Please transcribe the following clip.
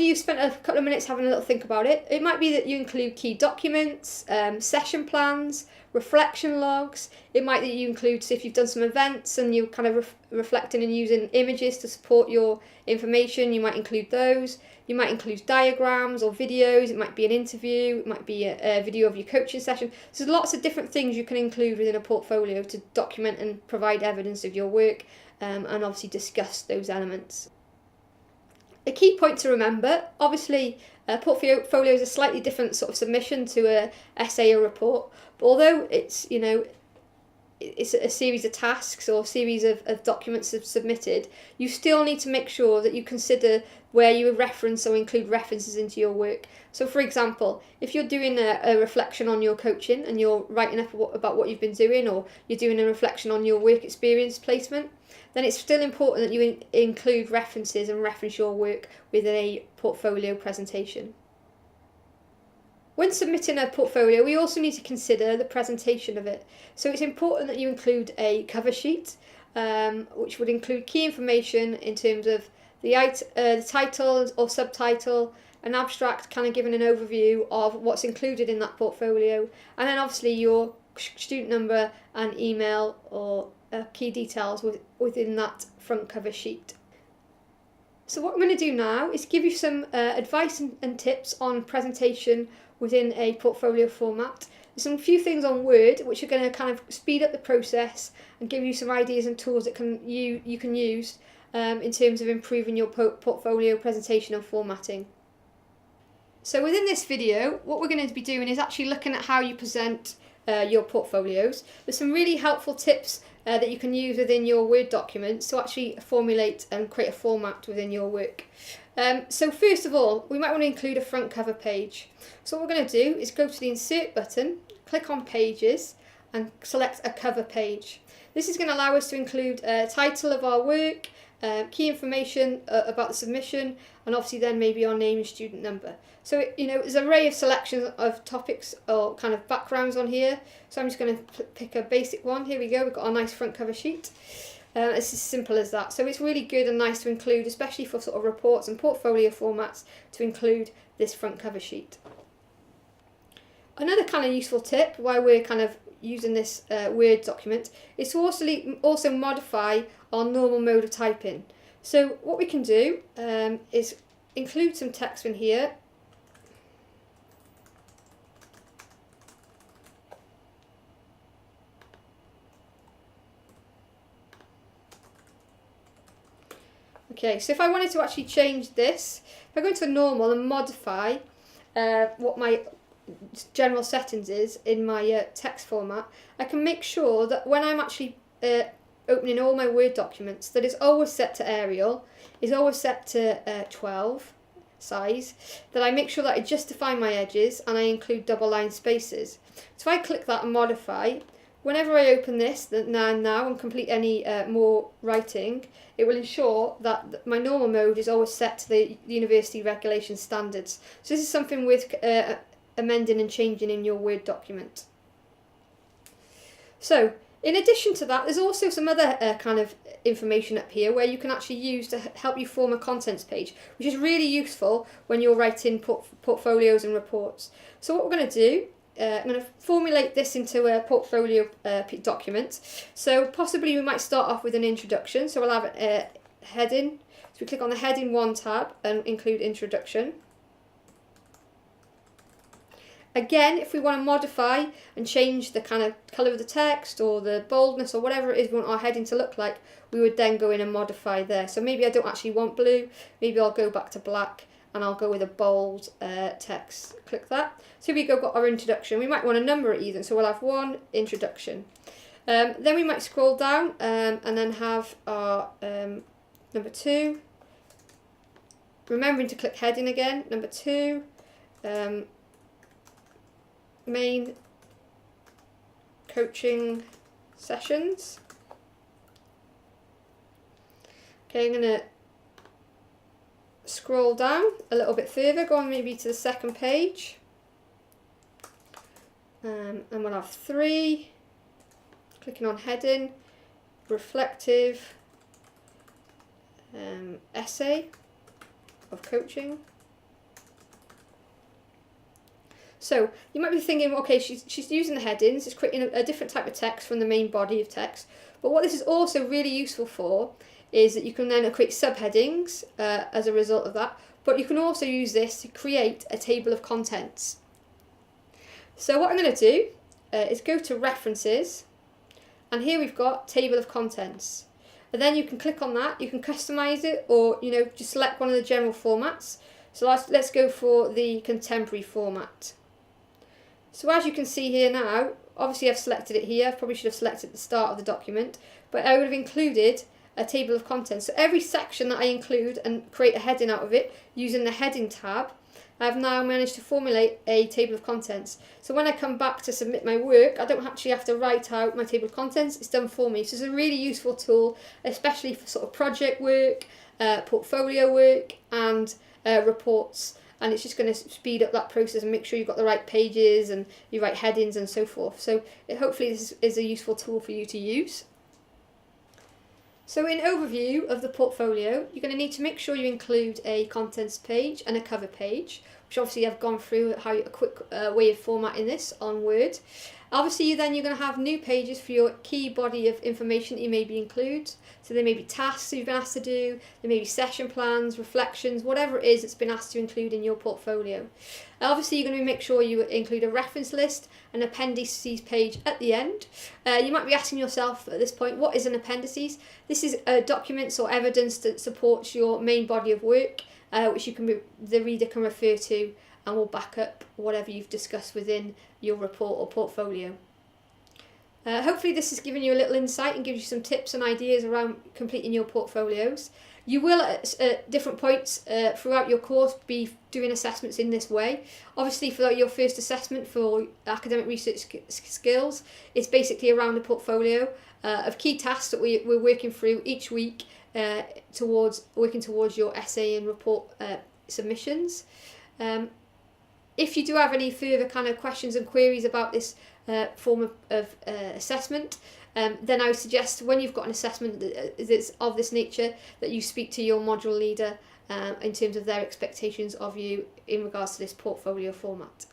hopefully you spent a couple of minutes having a little think about it. It might be that you include key documents, session plans, reflection logs. It might that you include, so if you've done some events and you're kind of reflecting and using images to support your information, you might include those. You might include diagrams or videos. It might be an interview. It might be a video of your coaching session. So there's lots of different things you can include within a portfolio to document and provide evidence of your work, and obviously discuss those elements. A key point to remember, obviously a portfolio is a slightly different sort of submission to a essay or report, but although it's, you know, it's a series of tasks or series of documents submitted, you still need to make sure that you consider where you reference or include references into your work. So for example, if you're doing a reflection on your coaching and you're writing up about what you've been doing, or you're doing a reflection on your work experience placement, then it's still important that you include references and reference your work within a portfolio presentation. When submitting a portfolio, we also need to consider the presentation of it. So it's important that you include a cover sheet, which would include key information in terms of the title or subtitle, an abstract kind of giving an overview of what's included in that portfolio, and then obviously your student number and email or key details within that front cover sheet. So what I'm going to do now is give you some advice and tips on presentation within a portfolio format. There's some few things on Word which are going to kind of speed up the process and give you some ideas and tools that you can use in terms of improving your portfolio presentation and formatting. So within this video, what we're going to be doing is actually looking at how you present your portfolios. There's some really helpful tips that you can use within your Word documents to actually formulate and create a format within your work. So first of all, we might want to include a front cover page. So what we're going to do is go to the Insert button, click on Pages, and select a cover page. This is going to allow us to include a title of our work, key information about the submission, and obviously then maybe our name and student number. So there's an array of selections of topics or kind of backgrounds on here. So I'm just going to pick a basic one. Here we go, we've got our nice front cover sheet. It's as simple as that. So it's really good and nice to include, especially for sort of reports and portfolio formats, to include this front cover sheet. Another kind of useful tip while we're kind of using this Word document is to also modify our normal mode of typing. So what we can do is include some text in here. Okay, so if I wanted to actually change this, if I go into normal and modify what my general settings is in my text format, I can make sure that when I'm actually opening all my Word documents, that it's always set to Arial, is always set to 12 size, that I make sure that I justify my edges and I include double line spaces. So if I click that and modify, whenever I open this now and complete any more writing, it will ensure that my normal mode is always set to the university regulation standards. So this is something with amending and changing in your Word document. So in addition to that, there's also some other kind of information up here where you can actually use to help you form a contents page, which is really useful when you're writing portfolios and reports. So what we're going to do, I'm going to formulate this into a portfolio document. So possibly we might start off with an introduction. So we'll have a heading. So we click on the heading 1 tab and include introduction. Again, if we want to modify and change the kind of colour of the text or the boldness or whatever it is we want our heading to look like, we would then go in and modify there. So maybe I don't actually want blue, maybe I'll go back to black and I'll go with a bold text. Click that. So here we go, got our introduction. We might want to number it even, so we'll have 1 introduction. Then we might scroll down and then have our number 2. Remembering to click heading again, number 2. Main coaching sessions. Okay, I'm going to scroll down a little bit further, go on maybe to the second page, and we'll have 3, clicking on heading, reflective essay of coaching. So you might be thinking, okay, she's using the headings, it's creating a different type of text from the main body of text. But what this is also really useful for is that you can then create subheadings as a result of that. But you can also use this to create a table of contents. So what I'm going to do is go to References, and here we've got Table of Contents. And then you can click on that, you can customize it, or just select one of the general formats. So let's go for the contemporary format. So as you can see here now, obviously I've selected it here. I probably should have selected at the start of the document, but I would have included a table of contents. So every section that I include and create a heading out of it using the heading tab, I've now managed to formulate a table of contents. So when I come back to submit my work, I don't actually have to write out my table of contents, it's done for me. So it's a really useful tool, especially for sort of project work, portfolio work, and reports. And it's just going to speed up that process and make sure you've got the right pages and your right headings and so forth. So hopefully this is a useful tool for you to use. So in overview of the portfolio, you're going to need to make sure you include a contents page and a cover page, which obviously I've gone through a quick way of formatting this on Word. Obviously you're going to have new pages for your key body of information that you maybe include. So there may be tasks you've been asked to do, there may be session plans, reflections, whatever it is that's been asked to include in your portfolio. Obviously you're going to make sure you include a reference list, an appendices page at the end. You might be asking yourself at this point, what is an appendices? This is documents or evidence that supports your main body of work, which the reader can refer to and will back up whatever you've discussed within your report or portfolio. Hopefully this has given you a little insight and gives you some tips and ideas around completing your portfolios. You will at different points throughout your course be doing assessments in this way. Obviously for your first assessment for academic research skills, it's basically around a portfolio of key tasks that we're working through each week working towards your essay and report submissions. If you do have any further kind of questions and queries about this form of assessment, then I would suggest when you've got an assessment that's of this nature that you speak to your module leader in terms of their expectations of you in regards to this portfolio format.